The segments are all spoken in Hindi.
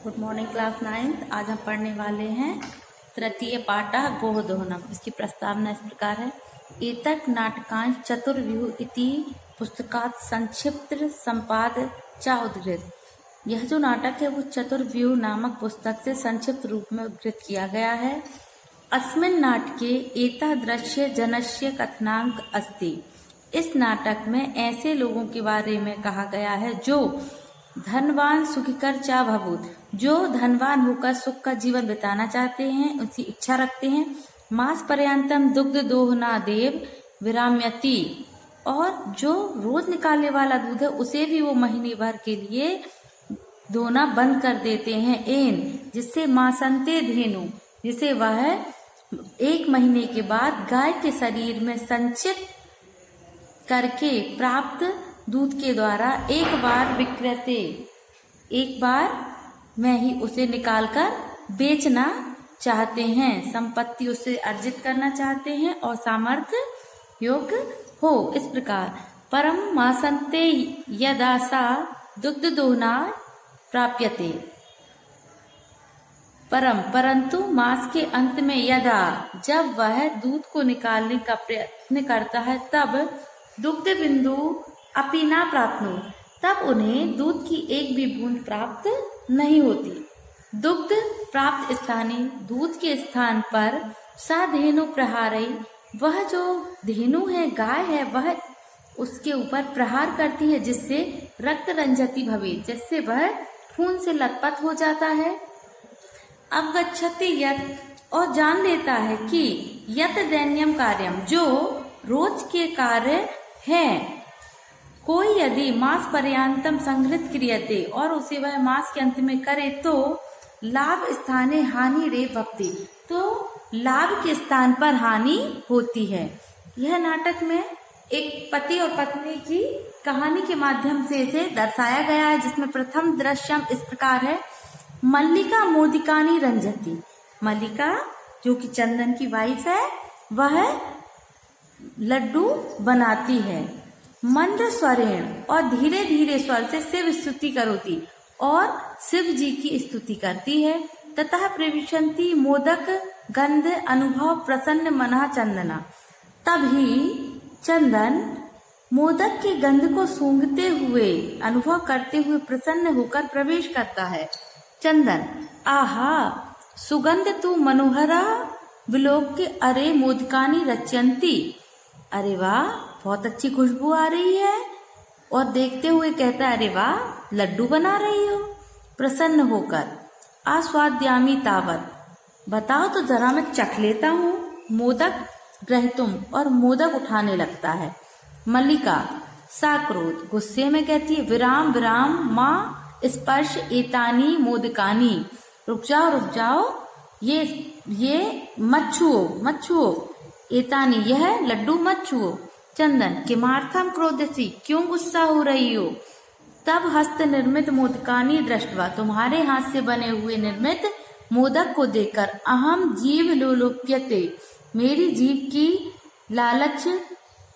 Good morning class 9th। आज हम पढ़ने वाले हैं तृतीय पाठः गोहदोहनम। इसकी प्रस्तावना इस प्रकार है। एतत् नाटकांश चतुर्व्यूह इति पुस्तकात् संक्षिप्त संपाद च उद्धृत। यह जो नाटक है वो चतुर्व्यूह नामक पुस्तक से संक्षिप्त रूप में उद्धृत किया गया है। अस्मिन् नाटके एतादृश्य जनस्य कथनांक अस्ति। इस नाटक में ऐसे लोगों के बारे में कहा गया है जो धनवान सुखिकर चा भभूत, जो धनवान होकर सुख का जीवन बिताना चाहते हैं, उसकी इच्छा रखते हैं। मास पर्यंतम दुग्ध दोहना देव विराम्यति, और जो रोज निकालने वाला दूध है उसे भी वो महीने भर के लिए दोहना बंद कर देते हैं। एन जिससे मासंते धेनु, जिसे वह 1 महीने के बाद गाय के शरीर में संचित करके प्राप्त दूध के द्वारा एक बार में ही उसे निकालकर बेचना चाहते हैं, संपत्ति उसे अर्जित करना चाहते हैं और सामर्थ्य योग्य हो। इस प्रकार परम मासंते यदा सा दुग्ध दोहना प्राप्यते, परंतु मास के अंत में यदा, जब वह दूध को निकालने का प्रयत्न करता है, तब दुग्ध बिंदु अपि न प्राप्नु, तब उन्हें दूध की एक भी बूंद प्राप्त नहीं होती। दुग्ध प्राप्त स्थानीय दूध के स्थान पर सा धेनु प्रहारई, वह जो धेनु है, गाय है, वह उसके ऊपर प्रहार करती है, जिससे रक्त रंजति भवे, जिससे वह खून से लथपथ हो जाता है। अवगच्छति यत्, और जान लेता है कि यत् दैन्यम कार्यम, जो रोज के कार्य है, कोई यदि मास पर्यंतम संग्रहित क्रियते, और उसे वह मास के अंत में करे, तो लाभ स्थाने हानि रे भक्ति, तो लाभ के स्थान पर हानि होती है। यह नाटक में एक पति और पत्नी की कहानी के माध्यम से इसे दर्शाया गया है, जिसमें प्रथम दृश्यम इस प्रकार है। मल्लिका मोदिकानी रंजती, मल्लिका जो कि चंदन की वाइफ है, वह लड्डू बनाती है। मंद स्वरेण, और धीरे धीरे स्वर से शिव स्तुति करोती, और शिव जी की स्तुति करती है। ततः प्रविशंति मोदक गंध अनुभव प्रसन्न मनः चंदना, तभी चंदन मोदक के गंध को सूंघते हुए, अनुभव करते हुए प्रसन्न होकर प्रवेश करता है। चंदन आहा सुगंध तू मनोहरा विलोक्य, अरे मोदकानी रच्यंती, अरे वाह बहुत अच्छी खुशबू आ रही है, और देखते हुए कहता है अरे वाह लड्डू बना रही हो। प्रसन्न होकर आस्वाद्यामी तावत, बताओ तो जरा मैं चख लेता हूँ। मोदक ग्रहितुम, और मोदक उठाने लगता है। मल्लिका साक्रोध, गुस्से में कहती है विराम विराम माँ स्पर्श एतानी मोदकानी, रुक जाओ, ये मत छुओ, एतानी यह लड्डू मत छुओ। चंदन किमार्थम क्रोधसी, क्यों गुस्सा हो रही हो। तब हस्त निर्मित मोदकानी दृष्टवा, तुम्हारे हाथ से बने हुए निर्मित मोदक को देखकर अहम जीव लोलुप्यते, मेरी जीव की लालच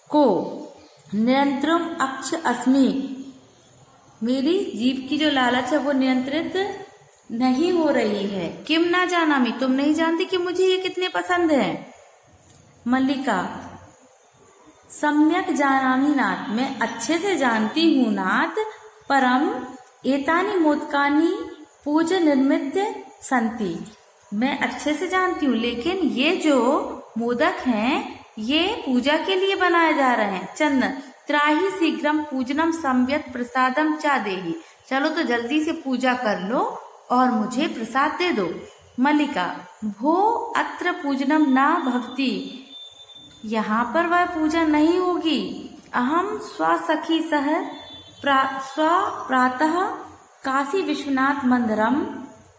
को नियंत्रम अक्ष अस्मि, मेरी जीव की जो लालच है वो नियंत्रित नहीं हो रही है। किम ना जानामी, तुम नहीं जानती कि मुझे ये कितने पसंद है। मल्लिका सम्यक जानामी नाथ, मैं अच्छे से जानती हूँ नाथ। परम एतानी मोदकानी पूज निर्मित संति, मैं अच्छे से जानती हूँ, लेकिन ये जो मोदक हैं ये पूजा के लिए बनाए जा रहे हैं। चंदन त्राही शीघ्रम पूजनम संव्यत प्रसादम चा देही, चलो तो जल्दी से पूजा कर लो और मुझे प्रसाद दे दो। मल्लिका भो अत्र पूजनम ना भवती, यहाँ पर वह पूजा नहीं होगी। अहम स्वसखी सह प्रातः काशी विश्वनाथ मंदिरम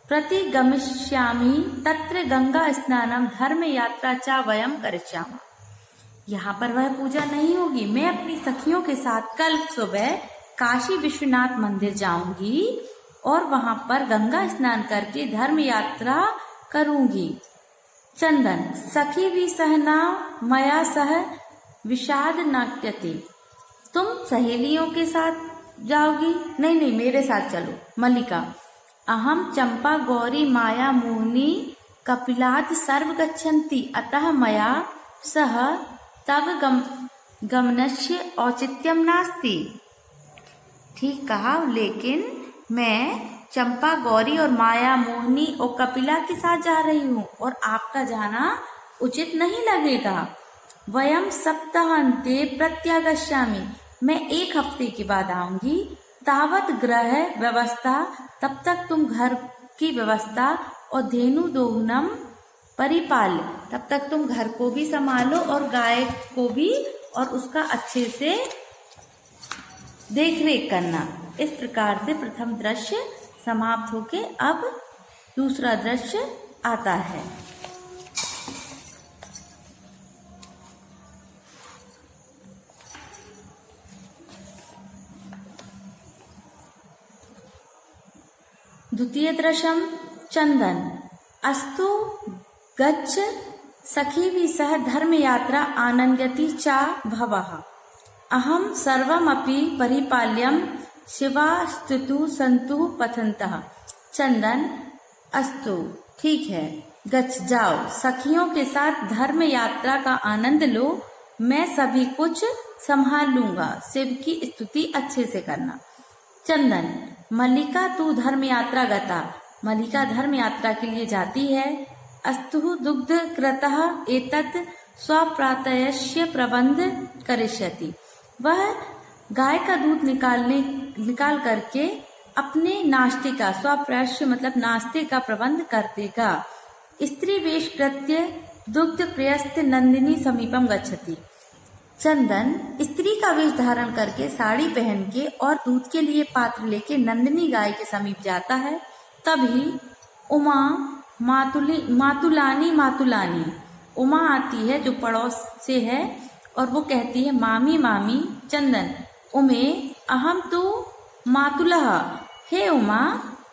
प्रति गमिष्यामि, तत्र गंगा स्नानम धर्म यात्रा चा वयम करिष्यामः, यहाँ पर वह पूजा नहीं होगी। मैं अपनी सखियों के साथ कल सुबह काशी विश्वनाथ मंदिर जाऊंगी और वहां पर गंगा स्नान करके धर्म यात्रा करूंगी। चंदन सखी भी सहना मया सह विषाद नाट्यते, तुम सहेलियों के साथ जाओगी? नहीं मेरे साथ चलो। मल्लिका अहम चंपा गौरी माया मोहिनी कपिलाद सर्व गच्छन्ति अतः मया सह तव गमनस्य औचित्यम नास्ति। ठीक कहा, लेकिन मैं चंपा गौरी और माया मोहिनी और कपिला के साथ जा रही हूँ और आपका जाना उचित नहीं लगेगा। वयम सप्ताहांते प्रत्यागच्छामि, मैं 1 हफ्ते के बाद आऊंगी। तावत ग्रह व्यवस्था, तब तक तुम घर की व्यवस्था, और धेनु दोहनम परिपाल, तब तक तुम घर को भी संभालो और गाय को भी, और उसका अच्छे से देख रेख करना। इस प्रकार से प्रथम दृश्य समाप्त होके अब दूसरा दृश्य आता है। द्वितीय दृश्यम चंदन। अस्तु गच्छ सखीभिः सह धर्म यात्रा आनंदयति चा भवः। अहम सर्वमपि परिपाल्यं शिवास्तुतु सन्तु पठन्तः। चंदन, अस्तु ठीक है, गच्छ जाओ, सखियों के साथ धर्म यात्रा का आनंद लो, मैं सभी कुछ संभाल लूंगा। शिव की स्तुति अच्छे से करना। चंदन, मल्लिका तू धर्म यात्रा गता, मल्लिका धर्म यात्रा के लिए जाती है। अस्तु दुग्ध कृतः एतत् स्वप्रातयस्य प्रबंध करिष्यति, वह गाय का दूध निकाल करके अपने नाश्ते का, स्वप्राश्य मतलब नाश्ते का प्रबंध कर देगा। स्त्री वेश कृत्य दुग्ध प्रयस्त नंदिनी समीपम गच्छति। चंदन स्त्री का वेश धारण करके, साड़ी पहन के और दूध के लिए पात्र लेके नंदिनी गाय के समीप जाता है। तभी उमा मातुलानी उमा आती है जो पड़ोस से है, और वो कहती है मामी मामी। चंदन, उमे अहम तो मातुलः, हे उमा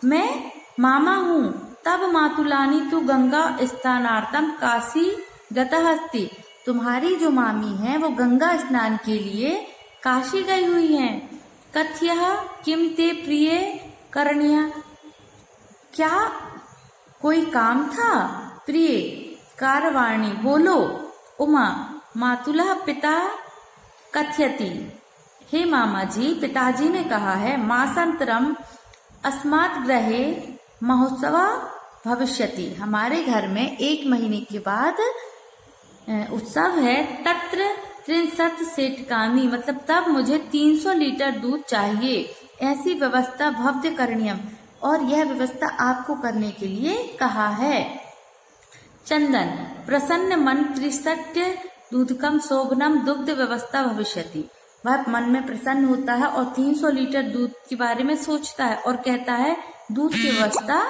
मैं मामा हूँ। तब मातुलानी तू गंगा स्नानार्थम काशी गतः अस्ति, तुम्हारी जो मामी है वो गंगा स्नान के लिए काशी गई हुई हैं। कथ्यः किम ते प्रिय करणीय, क्या कोई काम था? प्रिय कारवाणी, बोलो। उमा मातुलः पिता कथयति, हे मामा जी, पिताजी ने कहा है मासांतरम अस्मात् गृहे महोत्सव भविष्यति, हमारे घर में 1 महीने के बाद उत्सव है। तत्र 63 सेठकामी, मतलब तब मुझे 300 लीटर दूध चाहिए। ऐसी व्यवस्था भव्य करणीयम, और यह व्यवस्था आपको करने के लिए कहा है। चंदन, प्रसन्न मन त्रिसट्य दूधकम शोभनम दुग्ध व्यवस्था भविष्यति, वह मन में प्रसन्न होता है और 300 लीटर दूध के बारे में सोचता है और कहता है दूध की व्यवस्था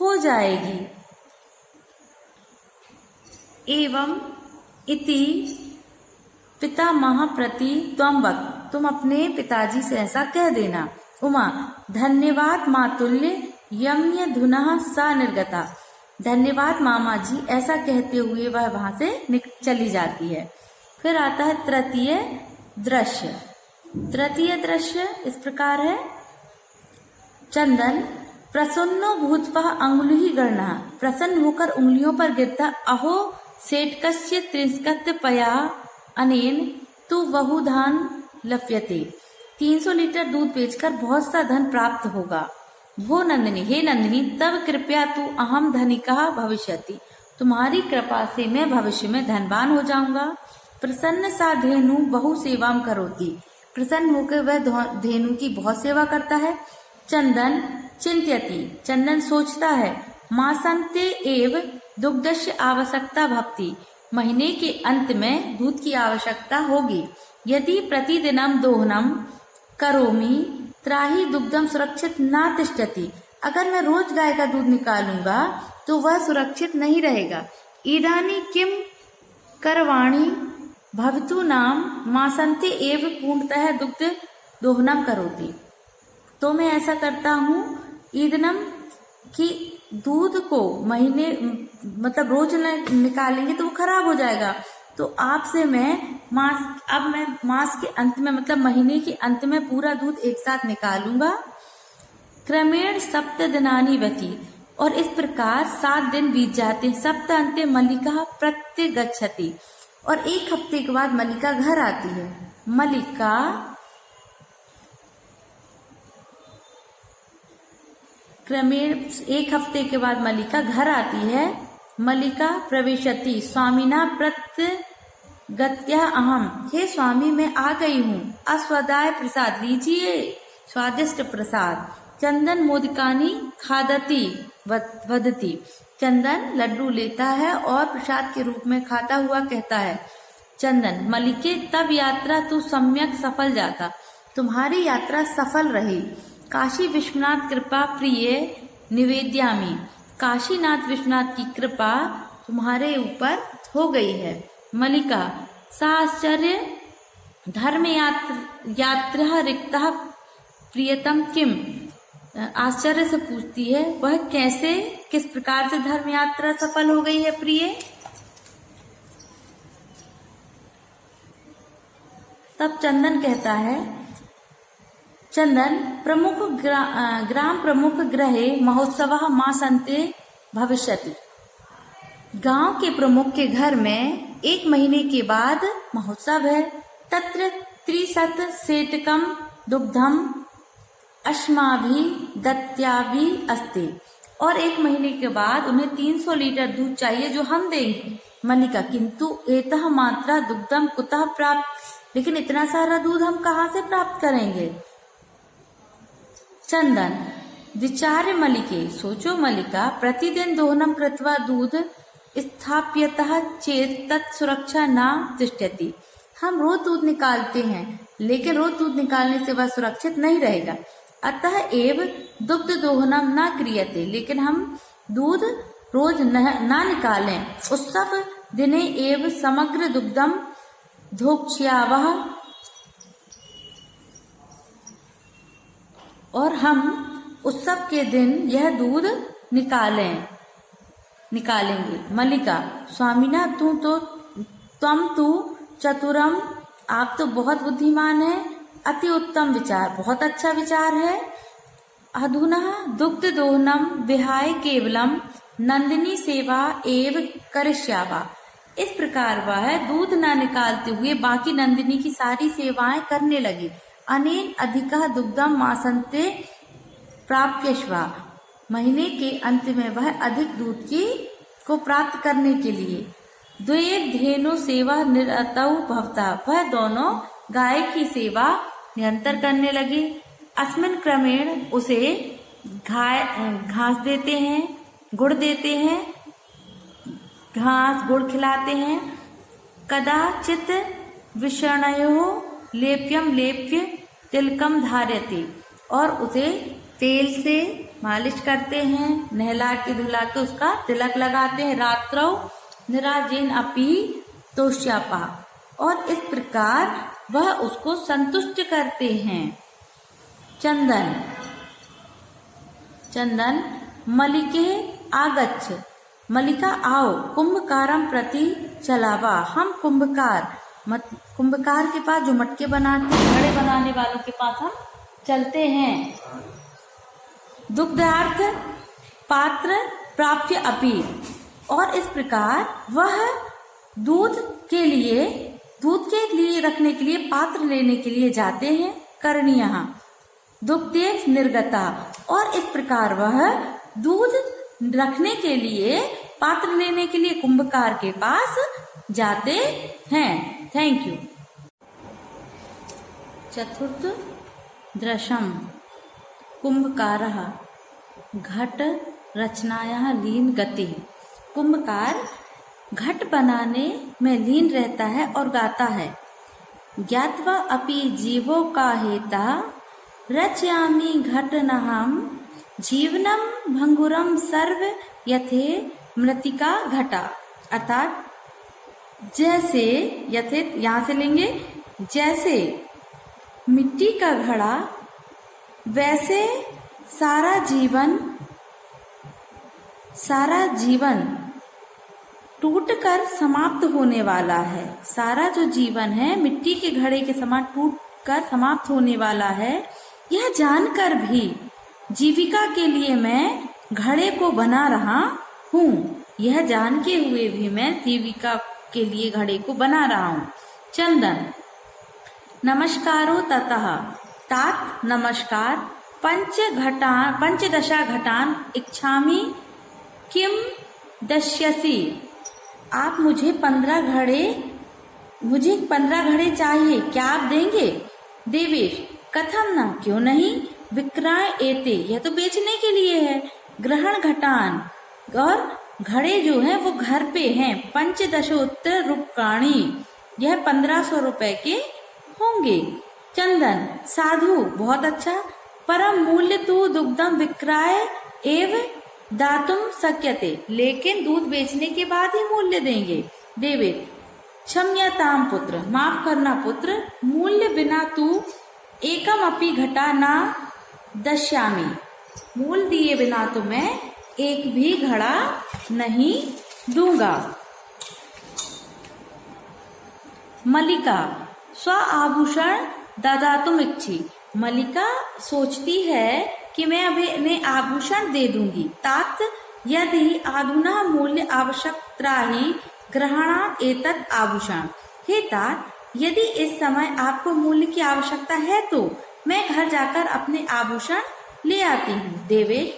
हो जाएगी। एवं इति पितामह प्रति त्वं वक्, तुम अपने पिताजी से ऐसा कह देना। उमा धन्यवाद मातुल्य यम्य धुनः सा निर्गता, धन्यवाद मामा जी, ऐसा कहते हुए वह वहां से चली जाती है। फिर आता है तृतीय दृश्य। तृतीय दृश्य इस प्रकार है। चंदन प्रसन्नो भूत्वा अंगुली गणना, प्रसन्न होकर उंगलियों पर गिरता। अहो सेठकस्य त्रिंशत् पया अनेन तु बहुधान लप्यते, 300 लीटर दूध बेचकर बहुत सा धन प्राप्त होगा। वो नंदिनी, हे नंदिनी, तब कृपया तू अहम धनिका भविष्यति, तुम्हारी कृपा से मैं भविष्य में धनवान हो जाऊंगा। प्रसन्न सा धेनु बहु सेवाम करोति, प्रसन्न होकर वह धेनु की बहुत सेवा करता है। चंदन चिंत्यति, चंदन सोचता है। मासांते एव दुग्धस्य आवश्यकता भवति, महीने के अंत में दूध की आवश्यकता होगी। यदि प्रतिदिनम दोहनम करोमि त्राही दुग्धम सुरक्षित न तिष्ठति, अगर मैं रोज गाय का दूध निकालूंगा तो वह सुरक्षित नहीं रहेगा। इदानी किम करवाणी भवतु नाम मासंते एव पूर्णतः दुग्ध दोहनम करोति, तो मैं ऐसा करता हूँ ईदनम की दूध को महीने मतलब रोज निकालेंगे तो वो खराब हो जाएगा। तो आपसे मैं मास के अंत में मतलब महीने के अंत में पूरा दूध एक साथ निकालूंगा। क्रमेण सप्त दिनानि व्यतीत, और इस प्रकार 7 दिन बीत जाते हैं। सप्त अंते मल्लिका प्रत्यगच्छति, और 1 हफ्ते के बाद मल्लिका घर आती है। मल्लिका क्रमेण 1 हफ्ते के बाद मल्लिका घर आती है। मल्लिका प्रवेशति स्वामिना प्रत्यगत्या अहम, हे स्वामी मैं आ गई हूँ। अस्वदाय प्रसाद, लीजिए स्वादिष्ट प्रसाद। चंदन मोदकानी खादती वदती, चंदन लड्डू लेता है और प्रसाद के रूप में खाता हुआ कहता है। चंदन, मल्लिके तब यात्रा तू सम्यक सफल जाता, तुम्हारी यात्रा सफल रही। काशी विश्वनाथ कृपा प्रिय निवेद्यामी, काशीनाथ विश्वनाथ की कृपा तुम्हारे ऊपर हो गई है। मल्लिका, सा आश्चर्य धर्म यात्रा रिक्ता प्रियतम किम, आश्चर्य से पूछती है वह कैसे, किस प्रकार से धर्म यात्रा सफल हो गई है प्रिय। तब चंदन कहता है, चंदन प्रमुख ग्राम प्रमुख ग्रहे महोत्सव मासन्ते भविष्यति, गांव के प्रमुख के घर में 1 महीने के बाद महोत्सव है। तत्र 30 सेटकम दुग्धम अश्माभि दत्याभि अस्ति, और 1 महीने के बाद उन्हें 300 लीटर दूध चाहिए जो हम देंगे। मल्लिका, किंतु एतः मात्रा दुग्धम कुतः प्राप्त, लेकिन इतना सारा दूध हम कहाँ से प्राप्त करेंगे। चंदन, विचार्य मल्लिके, सोचो मल्लिका, प्रतिदिन दोहनम कृत्वा दूध स्थाप्यतः चेत तत् सुरक्षा न तिष्ठति, हम रोज दूध निकालते हैं लेकिन रोज दूध निकालने से वह सुरक्षित नहीं रहेगा। अतः एव दुग्ध दोहनम न क्रियते, लेकिन हम दूध रोज न निकालें। उत्सव दिने एव समग्र दुग्धम धोक्ष्यावः, और हम उत्सव के दिन यह दूध निकालेंगे। मल्लिका, स्वामीना तुम तो चतुरम, आप तो बहुत बुद्धिमान है। अति उत्तम विचार, बहुत अच्छा विचार है। अधुना दुग्ध दोहनम विहाय केवलम नंदिनी सेवा एव करिष्यावा, इस प्रकार वह दूध न निकालते हुए बाकी नंदिनी की सारी सेवाएं करने लगी। अनेन अधिकः दुग्धम मासन्ते प्राप्यश्वा, महीने के अंत में वह अधिक दूध को प्राप्त करने के लिए द्वे धेनु सेवा निरतौ भवता, वह दोनों गाय की सेवा निरंतर करने लगे। अस्मिन क्रमेण उसे घास देते हैं, गुड़ देते हैं, घास गुड़ खिलाते हैं। कदाचित विषणयो लेप्यम लेप्य तिलकम धार्यते, और उसे तेल से मालिश करते हैं, नहला के धुला के उसका तिलक लगाते हैं। रात्रौ निराजेन अपि तोष्यापा, और इस प्रकार वह उसको संतुष्ट करते हैं। चंदन, चंदन, मल्लिके आगच्छ, मल्लिका आओ, कुंभकारम प्रति चलावा, हम कुंभकार के पास जो मटके बनाते हैं, घड़े बनाने वालों के पास हम चलते हैं। दुग्धार्थ पात्र प्राप्य अपि, और इस प्रकार वह दूध के लिए रखने के लिए पात्र लेने के लिए जाते हैं। करणीयः दुग्धेव निर्गता, और इस प्रकार वह दूध रखने के लिए पात्र लेने के लिए कुंभकार के पास जाते हैं। Thank you. चतुर्थ दृश्यम कुंभकारः घट रचनायाः लीन गति, कुंभकार घट बनाने में लीन रहता है और गाता है। ज्ञात्वा अपि जीवो का हेता रचयामि घटनहं, जीवनम भंगुरम सर्व यथे मृतिका घटा, अर्थात जैसे, यथे यहाँ से लेंगे, जैसे मिट्टी का घड़ा वैसे सारा जीवन टूटकर समाप्त होने वाला है। सारा जो जीवन है मिट्टी के घड़े के समान टूटकर समाप्त होने वाला है। यह जानकर भी जीविका के लिए मैं घड़े को बना रहा हूँ। यह जान के हुए भी मैं जीविका के लिए घड़े को बना रहा हूँ। चंदन, नमस्कारो ततः, तात नमस्कार, पंचदशा घटान इच्छामि किम दश्यसि। आप मुझे 15 घड़े चाहिए, क्या आप देंगे? देवेश, कथम न, क्यों नहीं। विक्रय एते, यह तो बेचने के लिए है। ग्रहण घटान, और घड़े जो हैं वो घर पे हैं। पंचदशोत्तर रूपकाणी, यह 1500 रुपए के होंगे। चंदन, साधु, बहुत अच्छा। परम मूल्य तो दुग्धम विक्रय एव दातुम शक्यते, लेकिन दूध बेचने के बाद ही मूल्य देंगे। देवे, क्षम्यताम पुत्र, माफ करना पुत्र, मूल्य बिना तू एकम अपि घटा ना दश्यामी, मूल दिए बिना तो मैं एक भी घड़ा नहीं दूंगा। मल्लिका, स्व आभूषण ददातुम इच्छी, मल्लिका सोचती है कि मैं अभी इन्हें आभूषण दे दूंगी। तात, यदि आधुना मूल्य आवश्यकता ही ग्रहणात् एतत् आभूषण। हे तात, यदि इस समय आपको मूल्य की आवश्यकता है तो मैं घर जाकर अपने आभूषण ले आती हूँ। देवेश,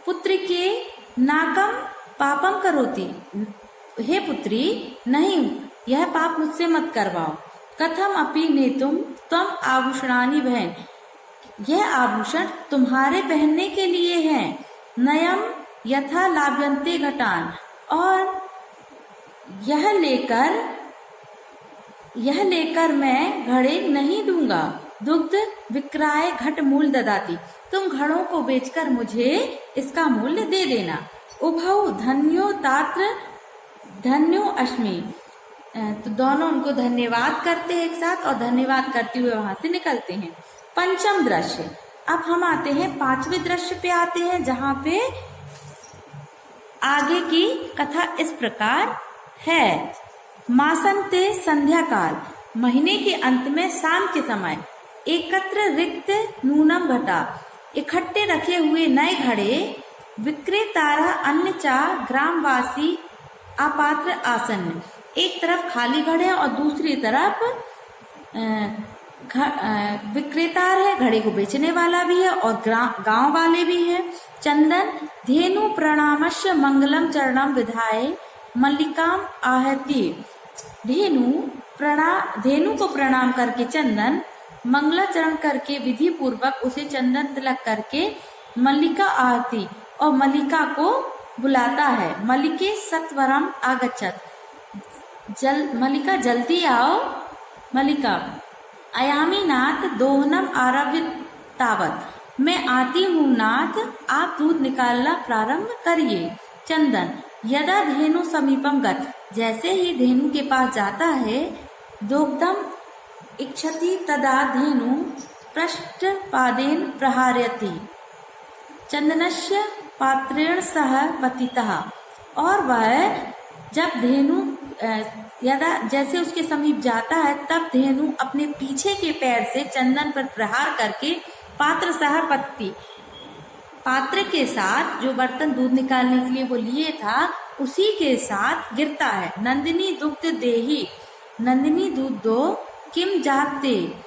पुत्र के नाकम पापम करोति, हे पुत्री, नहीं, यह पाप मुझसे मत करवाओ। कथम अपि नेतुम त्वम आभूषणानि, बहन, यह आभूषण तुम्हारे पहनने के लिए हैं। नयम यथा लाभ्यन्ते घटान, और यह लेकर मैं घड़े नहीं दूंगा। दुग्ध विक्रय घट मूल ददाती, तुम घड़ों को बेचकर मुझे इसका मूल्य दे देना। उभौ धन्यो तात्र धन्यो अस्मि, तो दोनों उनको धन्यवाद करते हैं एक साथ, और धन्यवाद करते हुए वहां से निकलते हैं। पंचम दृश्य, अब हम आते हैं 5वें दृश्य पे आते हैं, जहाँ पे आगे की कथा इस प्रकार है। मासंते संध्या काल, महीने के अंत में शाम के समय, एकत्र रिक्त नूनम घटा, इकट्ठे रखे हुए नए घड़े, विक्रेतारा अन्य चा ग्रामवासी अपात्र आसन, एक तरफ खाली घड़े और दूसरी तरफ विक्रेता है, घड़े को बेचने वाला भी है और गांव वाले भी है। चंदन, धेनु प्रणामस्य मंगलम चरणम विधाय मल्लिकाम आहति, धेनु को प्रणाम करके चंदन मंगलाचरण करके विधि पूर्वक उसे चंदन तिलक करके मल्लिका आहति, और मल्लिका को बुलाता है। मल्लिके सत्वरम आगच्छत, मल्लिका जल्दी आओ। मल्लिका, अयामी नाथ दोहनम आरभ्य तावत, मैं आती हूँ नाथ, आप दूध निकालना प्रारंभ करिए। चंदन, यदा धेनु समीपम गत, जैसे ही धेनु के पास जाता है, दुग्धम इच्छति तदा धेनु पृष्ठपादेन प्रहारयति, चंदनस्य पात्रेण सह पतितः, और वह जब धेनु यदा जैसे उसके समीप जाता है, तब धेनु अपने पीछे के पैर से चंदन पर प्रहार करके पात्र सह पति, पात्र के साथ जो बर्तन दूध निकालने के लिए वो लिए था उसी के साथ गिरता है। नंदिनी दुग्ध देही, नंदिनी दूध दो, किम जाते,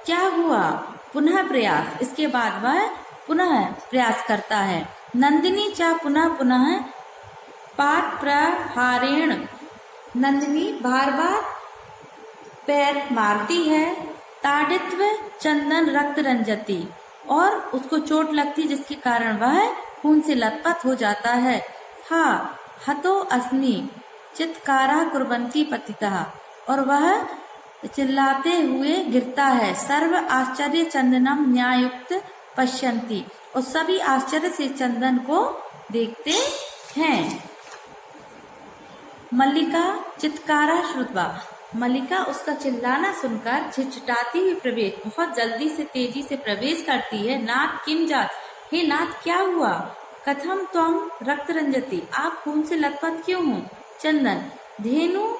क्या हुआ, पुनः प्रयास, इसके बाद वह पुनः प्रयास करता है। नंदिनी चा पुनः पुनः पात प्रहारेण, नंदिनी बार बार पैर मारती है। ताड़ित्व चंदन रक्त रंजती, और उसको चोट लगती जिसके कारण वह खून से लथपथ हो जाता है। हा हतो अस्मि चित्कारा कुर्वन्ति पतितः, और वह चिल्लाते हुए गिरता है। सर्व आश्चर्य चंदनम न्यायुक्त पश्यन्ति, और सभी आश्चर्य से चंदन को देखते हैं। मल्लिका चित्कारा श्रुत्वा, मल्लिका उसका चिल्लाना सुनकर छिटछिटाती हुई प्रवेश, बहुत जल्दी से तेजी से प्रवेश करती है। नाथ किम जात, हे नाथ क्या हुआ। कथम त्वम रक्त रंजती, आप खून से लथपथ क्यों हो। चंदन, धेनु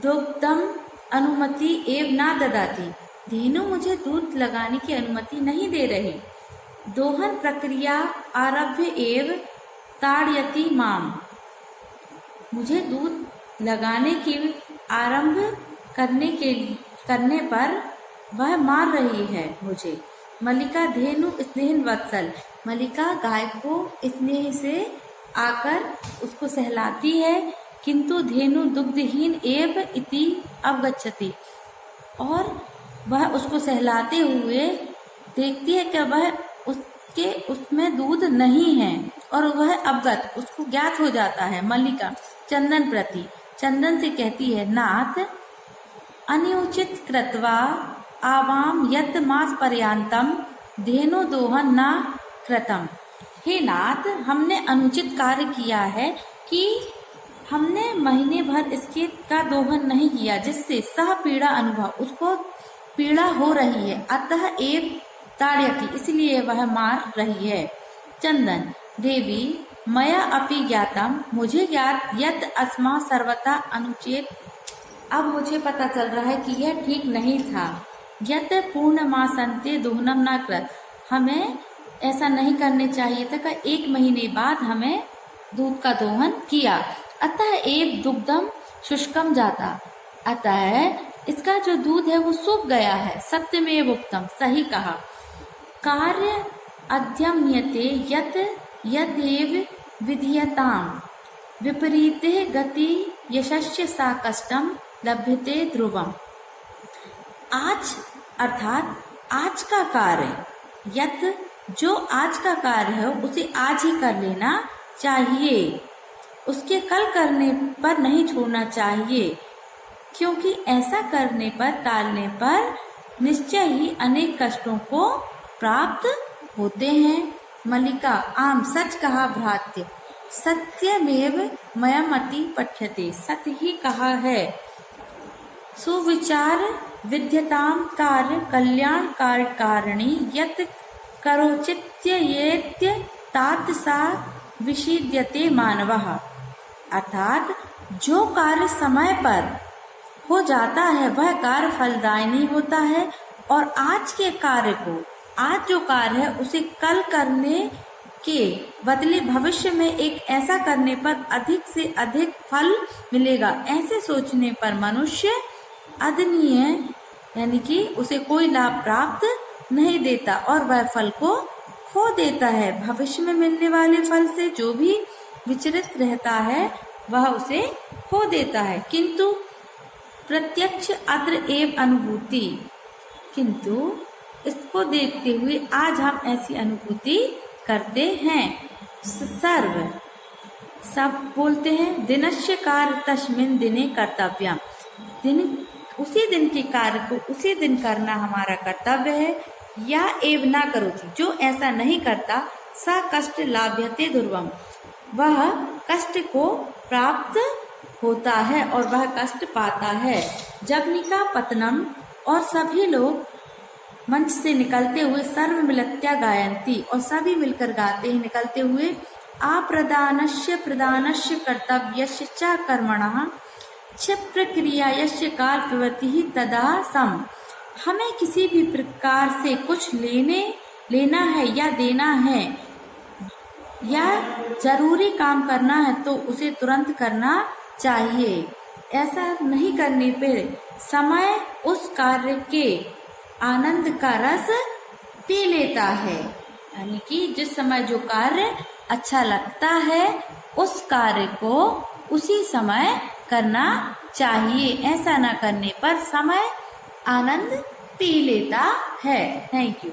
दुग्धम अनुमति एव ना ददाती, धेनु मुझे दूध लगाने की अनुमति नहीं दे रही। दोहन प्रक्रिया आरभ्य एव ताड़यति माम। मुझे दूध लगाने की आरंभ करने पर वह मार रही है मुझे। मल्लिका धेनु स्नेहन वत्सल। मल्लिका गाय को स्नेह से आकर उसको सहलाती है। किंतु धेनु दुग्धहीन एव इति अवगच्छति। और वह उसको सहलाते हुए देखती है कि वह उसमें दूध नहीं है और वह अवगत उसको ज्ञात हो जाता है। मल्लिका चंदन प्रति। चंदन से कहती है, नाथ अनुचित कृत्वा आवाम यत मास पर्यांतम धेनु दोहन न कृतम। हे नाथ, हमने अनुचित कार्य किया है कि हमने महीने भर इसके का दोहन नहीं किया, जिससे सह पीड़ा अनुभव, उसको पीड़ा हो रही है। अतः एव ताड़यति, इसलिए वह मार रही है। चंदन देवी मया अपि ज्ञातम, मुझे ज्ञात यत अस्मा सर्वथा अनुचित। अब मुझे पता चल रहा है कि यह ठीक नहीं था। यत पूर्णमासन्ते दोहनम न कृत, हमें ऐसा नहीं करने चाहिए था कि 1 महीने बाद हमें दूध का दोहन किया। अतः एव दुग्धम शुष्कम जाता, अतः इसका जो दूध है वो सूख गया है। सत्यमेव उक्तम, सही कहा। कार्य अध्यम्यते यत यदेव विधीयताम विपरीते गति यशस्य सा कष्टम लभ्यते ध्रुवम। आज अर्थात आज का कार्य, यत जो आज का कार्य है उसे आज ही कर लेना चाहिए, उसके कल करने पर नहीं छोड़ना चाहिए, क्योंकि ऐसा करने पर, टालने पर निश्चय ही अनेक कष्टों को प्राप्त होते हैं। मल्लिका आम, सच कहा भ्रात्य। सत्यमेव मयमति पठ्यते, सत्य ही कहा है। सुविचार विद्यताम कार्य कल्याण कारिणी यत करोचित्येत्य तात सा विषीद्यते मानवः। अर्थात जो कार्य समय पर हो जाता है वह कार्य फलदायी होता है, और आज के कार्य को, आज जो कार्य है उसे कल करने के बदले भविष्य में एक ऐसा करने पर अधिक से अधिक फल मिलेगा, ऐसे सोचने पर मनुष्य अदनीय, यानी कि उसे कोई लाभ प्राप्त नहीं देता और वह फल को खो देता है। भविष्य में मिलने वाले फल से जो भी विचलित रहता है वह उसे खो देता है। किंतु प्रत्यक्ष अत्र एव अनुभूति, किंतु इसको देखते हुए आज हम ऐसी अनुभूति करते हैं। सर्व सब बोलते हैं, दिनस्य कार्य तस्मिन् दिने कर्तव्यम, दिन उसी दिन के कार्य को उसी दिन करना हमारा कर्तव्य है। या एव ना करोति, जो ऐसा नहीं करता, सा कष्ट लाभ्यते ध्रुवम, वह कष्ट को प्राप्त होता है और वह कष्ट पाता है। जवनिका पतनम, और सभी लोग मंच से निकलते हुए सर्व मिलत्या गायन्ति, और सभी मिलकर गाते हैं निकलते हुए। आप्रदानस्य प्रदानस्य कर्तव्यस्य च कर्मणः क्षिप्र क्रियायस्य काल प्रवृत्ति तदा सम। हमें किसी भी प्रकार से कुछ लेना है या देना है या जरूरी काम करना है तो उसे तुरंत करना चाहिए। ऐसा नहीं करने पर समय उस कार्य के आनंद का रस पी लेता है, यानी कि जिस समय जो कार्य अच्छा लगता है उस कार्य को उसी समय करना चाहिए। ऐसा न करने पर समय आनंद पी लेता है। Thank you.